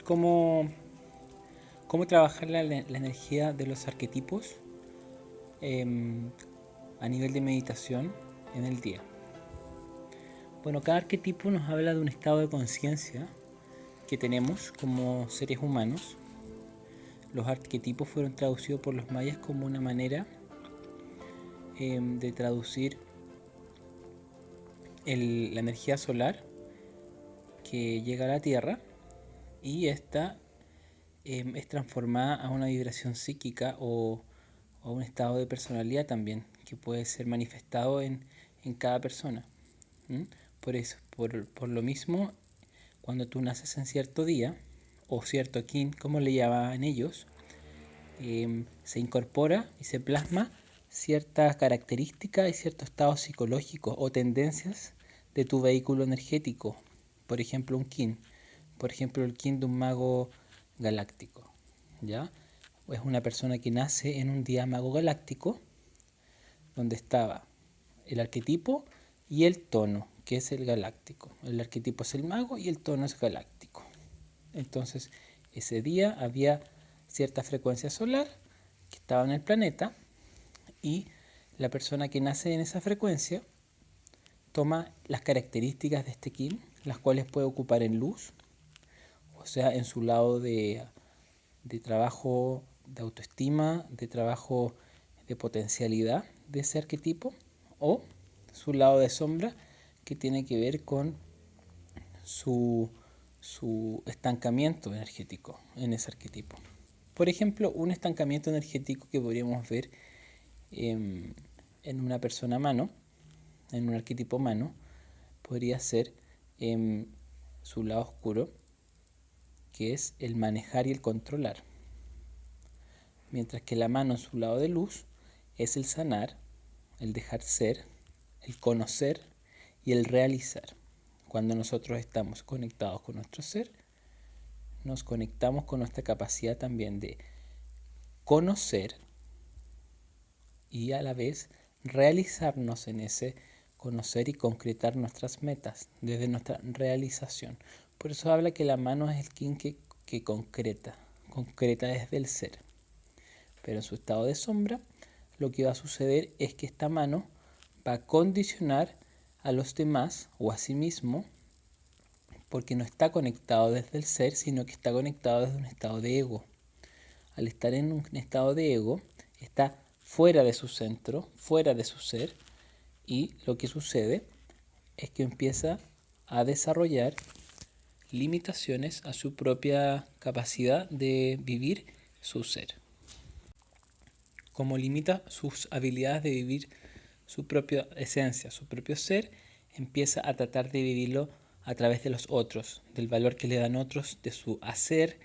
cómo, cómo trabajar la energía de los arquetipos a nivel de meditación en el día. Bueno, cada arquetipo nos habla de un estado de conciencia que tenemos como seres humanos. Los arquetipos fueron traducidos por los mayas como una manera de traducir la energía solar que llega a la Tierra, y esta es transformada a una vibración psíquica o a un estado de personalidad también, que puede ser manifestado en cada persona. Por eso, por lo mismo, cuando tú naces en cierto día, o cierto kin, como le llamaban ellos, se incorpora y se plasma ciertas características y ciertos estados psicológicos o tendencias de tu vehículo energético. Por ejemplo, un kin. Por ejemplo, el kin de un mago galáctico. ¿Ya? Es una persona que nace en un día mago galáctico, donde estaba el arquetipo y el tono, que es el galáctico. El arquetipo es el mago y el tono es galáctico. Entonces, ese día había cierta frecuencia solar que estaba en el planeta, y la persona que nace en esa frecuencia toma las características de este kin, las cuales puede ocupar en luz, o sea, en su lado de trabajo de autoestima, de trabajo de potencialidad de ese arquetipo, o su lado de sombra, que tiene que ver con su estancamiento energético en ese arquetipo. Por ejemplo, un estancamiento energético que podríamos ver en una persona mano, en un arquetipo mano, podría ser su lado oscuro, que es el manejar y el controlar. Mientras que la mano en su lado de luz es el sanar, el dejar ser, el conocer y el realizar. Cuando nosotros estamos conectados con nuestro ser, nos conectamos con nuestra capacidad también de conocer y a la vez realizarnos en ese conocer y concretar nuestras metas desde nuestra realización. Por eso habla que la mano es el kin que concreta desde el ser. Pero en su estado de sombra, lo que va a suceder es que esta mano va a condicionar a los demás o a sí mismo, porque no está conectado desde el ser, sino que está conectado desde un estado de ego. Al estar en un estado de ego, está fuera de su centro, fuera de su ser, y lo que sucede es que empieza a desarrollar limitaciones a su propia capacidad de vivir su ser. Como limita sus habilidades de vivir su propia esencia, su propio ser, empieza a tratar de vivirlo a través de los otros, del valor que le dan otros, de su hacer,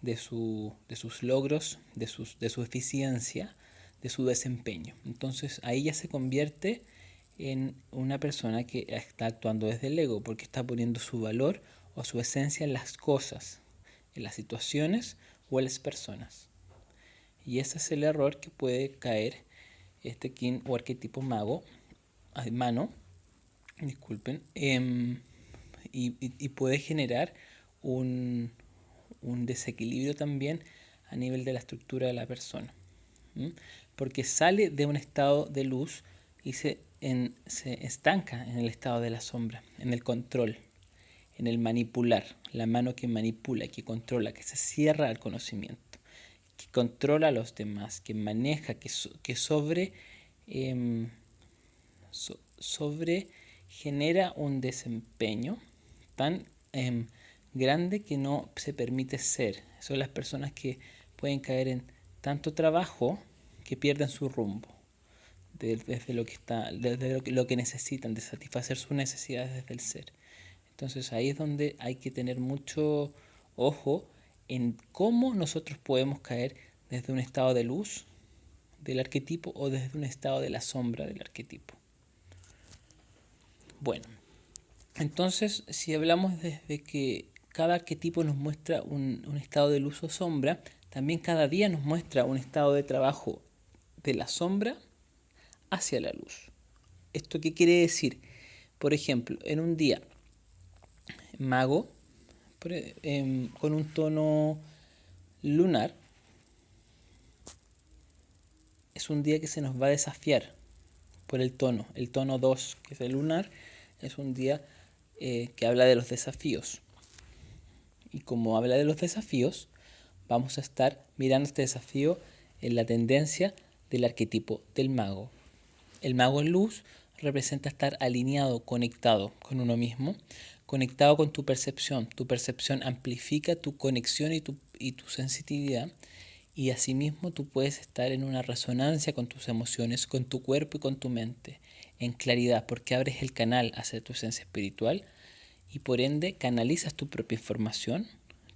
de sus logros, de su eficiencia, de su desempeño. Entonces ahí ya se convierte en una persona que está actuando desde el ego, porque está poniendo su valor o su esencia en las cosas, en las situaciones o en las personas. Y ese es el error que puede caer este kin o arquetipo mago, mano, disculpen, y puede generar un desequilibrio también a nivel de la estructura de la persona. Porque sale de un estado de luz y se estanca en el estado de la sombra, en el control, en el manipular, la mano que manipula, que controla, que se cierra al conocimiento, que controla a los demás, que maneja, que sobre genera un desempeño tan grande que no se permite ser. Son las personas que pueden caer en tanto trabajo que pierden su rumbo desde lo que está, desde lo que necesitan, de satisfacer sus necesidades desde el ser. Entonces ahí es donde hay que tener mucho ojo en cómo nosotros podemos caer desde un estado de luz del arquetipo o desde un estado de la sombra del arquetipo. Bueno, entonces si hablamos desde que cada arquetipo nos muestra un estado de luz o sombra, también cada día nos muestra un estado de trabajo de la sombra hacia la luz. ¿Esto qué quiere decir? Por ejemplo, en un día mago, con un tono lunar, es un día que se nos va a desafiar por el tono. El tono 2, que es el lunar, es un día que habla de los desafíos. Y como habla de los desafíos, vamos a estar mirando este desafío en la tendencia del arquetipo del mago. El mago en luz representa estar alineado, conectado con uno mismo, conectado con tu percepción. Tu percepción amplifica tu conexión y tu sensitividad, y asimismo tú puedes estar en una resonancia con tus emociones, con tu cuerpo y con tu mente, en claridad, porque abres el canal hacia tu esencia espiritual y por ende canalizas tu propia información,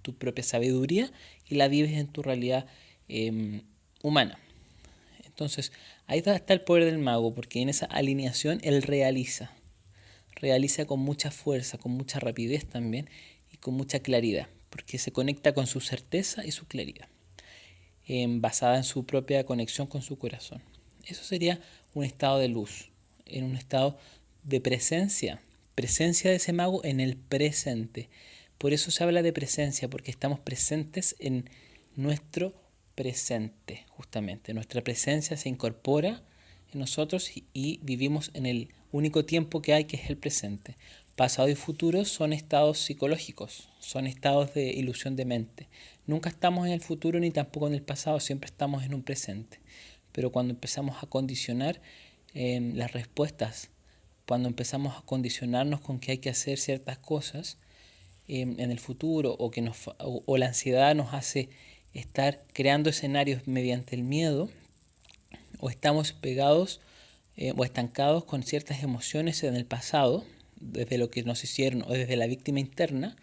tu propia sabiduría y la vives en tu realidad humana. Entonces, ahí está el poder del mago, porque en esa alineación él realiza con mucha fuerza, con mucha rapidez también y con mucha claridad, porque se conecta con su certeza y su claridad, basada en su propia conexión con su corazón. Eso sería un estado de luz, en un estado de presencia de ese mago en el presente. Por eso se habla de presencia, porque estamos presentes en nuestro presente, justamente. Nuestra presencia se incorpora en nosotros y vivimos en el único tiempo que hay, que es el presente. Pasado y futuro son estados psicológicos, son estados de ilusión de mente. Nunca estamos en el futuro ni tampoco en el pasado, siempre estamos en un presente. Pero cuando empezamos a condicionar las respuestas, cuando empezamos a condicionarnos con que hay que hacer ciertas cosas en el futuro, o la ansiedad nos hace estar creando escenarios mediante el miedo, o estamos pegados o estancados con ciertas emociones en el pasado, desde lo que nos hicieron o desde la víctima interna,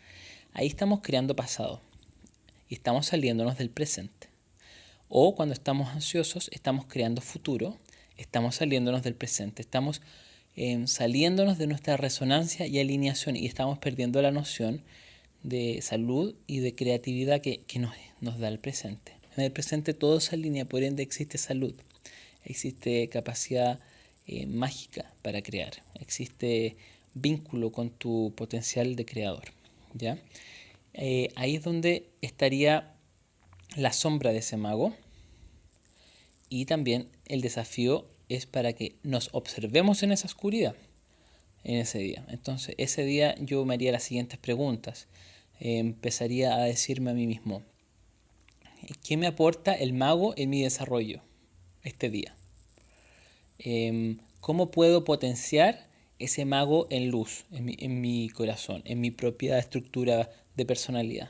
ahí estamos creando pasado y estamos saliéndonos del presente. O cuando estamos ansiosos, estamos creando futuro, estamos saliéndonos del presente, estamos saliéndonos de nuestra resonancia y alineación, y estamos perdiendo la noción de salud y de creatividad que nos da el presente. En el presente todo se alinea, por ende existe salud, existe capacidad mágica para crear, existe vínculo con tu potencial de creador, ¿ya? Ahí es donde estaría la sombra de ese mago, y también el desafío es para que nos observemos en esa oscuridad, en ese día. Entonces, ese día yo me haría las siguientes preguntas. Empezaría a decirme a mí mismo, ¿qué me aporta el mago en mi desarrollo este día? ¿Cómo puedo potenciar ese mago en luz, en mi corazón, en mi propia estructura de personalidad?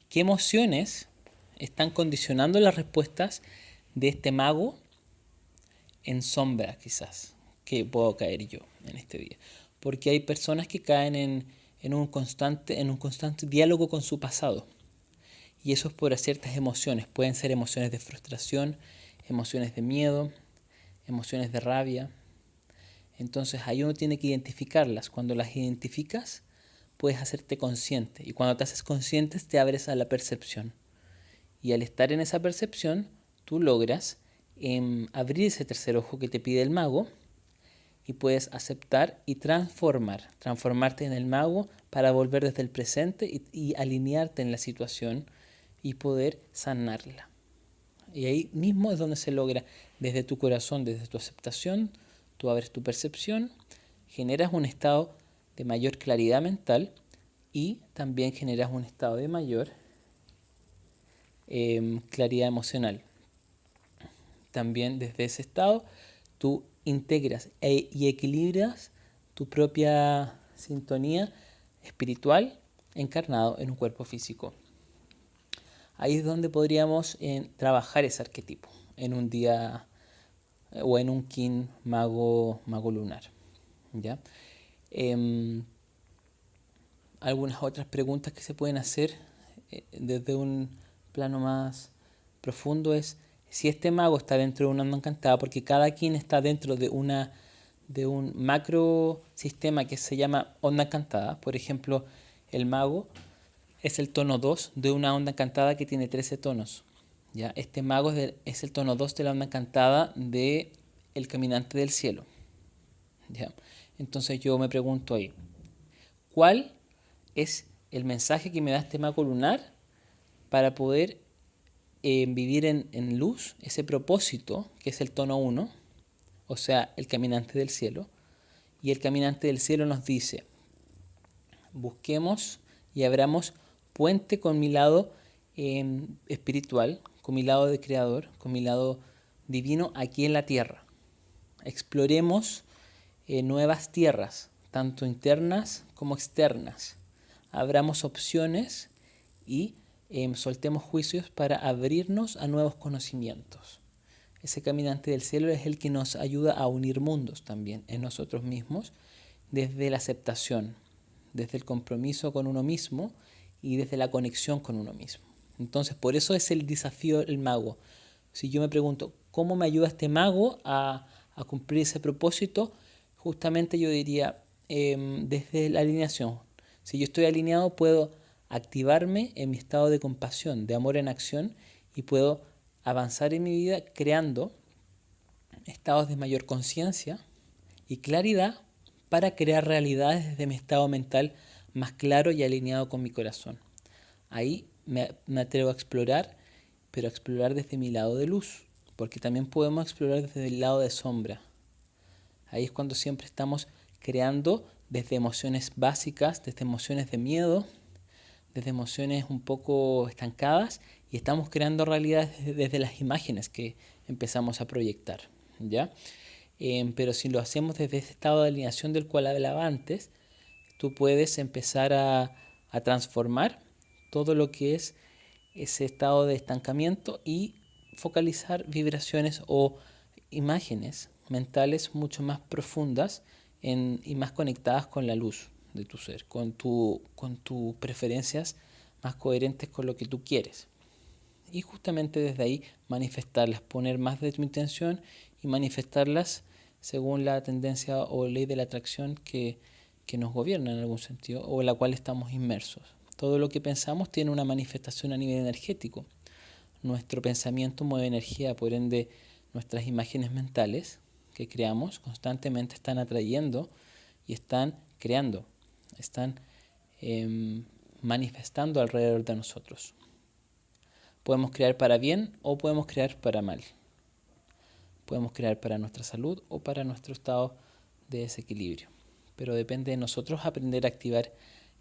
¿Qué emociones están condicionando las respuestas de este mago en sombra, quizás, que puedo caer yo en este día? Porque hay personas que caen en un constante diálogo con su pasado, y eso es por ciertas emociones. Pueden ser emociones de frustración, emociones de miedo, emociones de rabia. Entonces ahí uno tiene que identificarlas. Cuando las identificas, puedes hacerte consciente, y cuando te haces consciente te abres a la percepción, y al estar en esa percepción tú logras abrir ese tercer ojo que te pide el mago, y puedes aceptar y transformarte en el mago para volver desde el presente y alinearte en la situación y poder sanarla. Y ahí mismo es donde se logra, desde tu corazón, desde tu aceptación, tú abres tu percepción, generas un estado de mayor claridad mental, y también generas un estado de mayor claridad emocional. También desde ese estado tú integras y equilibras tu propia sintonía espiritual encarnado en un cuerpo físico. Ahí es donde podríamos trabajar ese arquetipo en un día o en un kin mago lunar, ¿ya? Algunas otras preguntas que se pueden hacer desde un plano más profundo es si este mago está dentro de una onda encantada, porque cada kin está dentro de un macro sistema que se llama onda encantada. Por ejemplo, el mago es el tono 2 de una onda encantada que tiene 13 tonos. ¿Ya? Este mago es el tono 2 de la onda encantada de El Caminante del Cielo. ¿Ya? Entonces yo me pregunto ahí, ¿cuál es el mensaje que me da este mago lunar para poder vivir en luz, ese propósito que es el tono 1, o sea, el caminante del cielo. Y el caminante del cielo nos dice, busquemos y abramos puente con mi lado espiritual, con mi lado de creador, con mi lado divino aquí en la tierra. Exploremos nuevas tierras, tanto internas como externas. Abramos opciones y soltemos juicios para abrirnos a nuevos conocimientos. Ese caminante del cielo es el que nos ayuda a unir mundos también en nosotros mismos, desde la aceptación, desde el compromiso con uno mismo y desde la conexión con uno mismo. Entonces, por eso es el desafío del mago. Si yo me pregunto, ¿cómo me ayuda este mago a cumplir ese propósito? Justamente yo diría, desde la alineación. Si yo estoy alineado, puedo activarme en mi estado de compasión, de amor en acción, y puedo avanzar en mi vida creando estados de mayor conciencia y claridad para crear realidades desde mi estado mental más claro y alineado con mi corazón. Ahí me atrevo a explorar, pero a explorar desde mi lado de luz, porque también podemos explorar desde el lado de sombra. Ahí es cuando siempre estamos creando desde emociones básicas, desde emociones de miedo, desde emociones un poco estancadas, y estamos creando realidades desde las imágenes que empezamos a proyectar, ¿ya? Pero si lo hacemos desde ese estado de alineación del cual hablaba antes, tú puedes empezar a transformar todo lo que es ese estado de estancamiento y focalizar vibraciones o imágenes mentales mucho más profundas y más conectadas con la luz de tu ser, con tus preferencias más coherentes con lo que tú quieres. Y justamente desde ahí manifestarlas, poner más de tu intención y manifestarlas según la tendencia o ley de la atracción que nos gobierna en algún sentido o en la cual estamos inmersos. Todo lo que pensamos tiene una manifestación a nivel energético. Nuestro pensamiento mueve energía, por ende nuestras imágenes mentales que creamos constantemente están atrayendo y están creando, están manifestando alrededor de nosotros. Podemos crear para bien o podemos crear para mal. Podemos crear para nuestra salud o para nuestro estado de desequilibrio. Pero depende de nosotros aprender a activar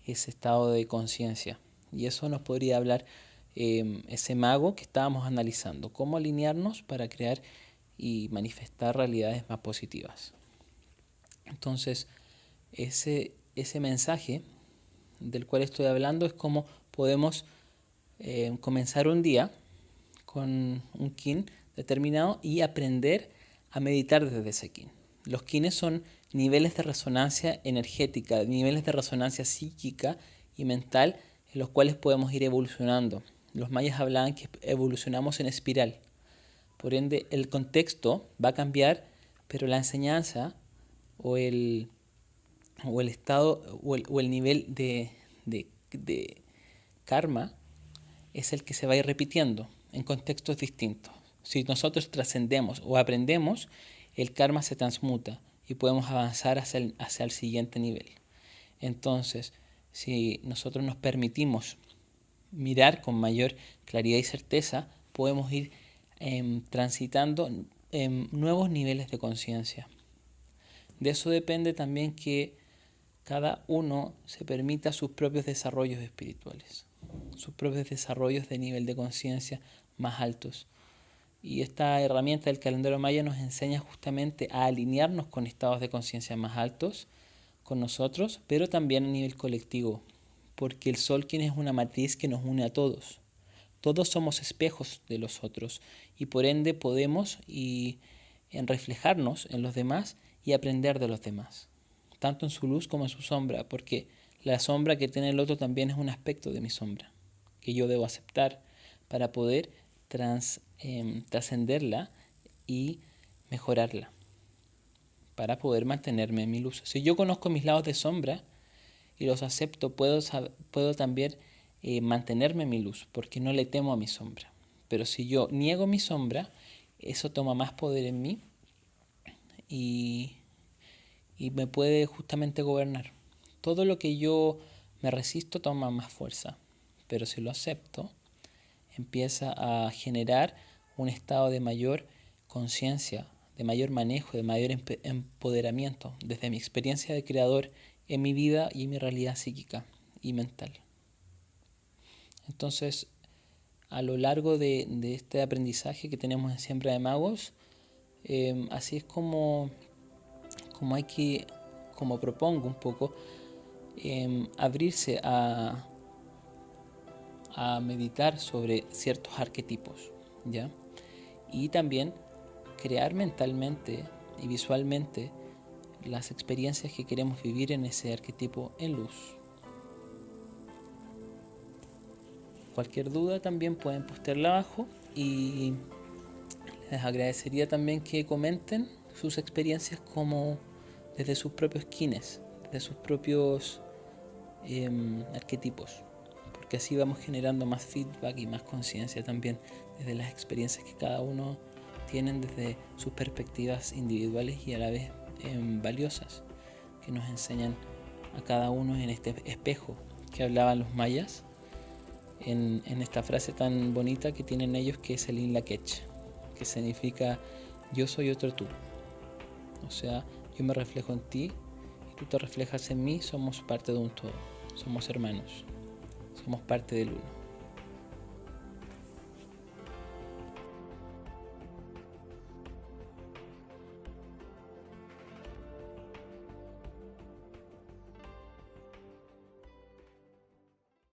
ese estado de conciencia. Y eso nos podría hablar ese mago que estábamos analizando. Cómo alinearnos para crear y manifestar realidades más positivas. Entonces, ese mensaje del cual estoy hablando es cómo podemos comenzar un día con un kin determinado y aprender a meditar desde ese kin. Los kines son niveles de resonancia energética, niveles de resonancia psíquica y mental en los cuales podemos ir evolucionando. Los mayas hablaban que evolucionamos en espiral. Por ende, el contexto va a cambiar, pero la enseñanza o el estado o el nivel de karma es el que se va a ir repitiendo en contextos distintos. Si nosotros trascendemos o aprendemos, el karma se transmuta y podemos avanzar hacia el siguiente nivel. Entonces, si nosotros nos permitimos mirar con mayor claridad y certeza, podemos ir transitando nuevos niveles de conciencia. De eso depende también que cada uno se permita sus propios desarrollos espirituales, sus propios desarrollos de nivel de conciencia más altos. Y esta herramienta del calendario maya nos enseña justamente a alinearnos con estados de conciencia más altos con nosotros, pero también a nivel colectivo, porque el Solkin es una matriz que nos une a todos. Todos somos espejos de los otros y por ende podemos reflejarnos en los demás y aprender de los demás, tanto en su luz como en su sombra, porque la sombra que tiene el otro también es un aspecto de mi sombra, que yo debo aceptar para poder trascenderla y mejorarla, para poder mantenerme en mi luz. Si yo conozco mis lados de sombra y los acepto, puedo también mantenerme en mi luz, porque no le temo a mi sombra. Pero si yo niego mi sombra, eso toma más poder en mí y me puede justamente gobernar. Todo lo que yo me resisto toma más fuerza, pero si lo acepto, empieza a generar un estado de mayor conciencia, de mayor manejo, de mayor empoderamiento desde mi experiencia de creador en mi vida y en mi realidad psíquica y mental. Entonces, a lo largo de este aprendizaje que tenemos en Siembra de Magos, así es como hay que, como propongo un poco, abrirse a meditar sobre ciertos arquetipos, ¿ya? Y también crear mentalmente y visualmente las experiencias que queremos vivir en ese arquetipo en luz. Cualquier duda también pueden postearla abajo y les agradecería también que comenten sus experiencias como desde sus propios kines, desde sus propios arquetipos, porque así vamos generando más feedback y más conciencia también desde las experiencias que cada uno tienen desde sus perspectivas individuales y a la vez valiosas, que nos enseñan a cada uno en este espejo que hablaban los mayas, en esta frase tan bonita que tienen ellos, que es el Inlakech, que significa yo soy otro tú. O sea, yo me reflejo en ti y tú te reflejas en mí, somos parte de un todo, somos hermanos, somos parte del uno.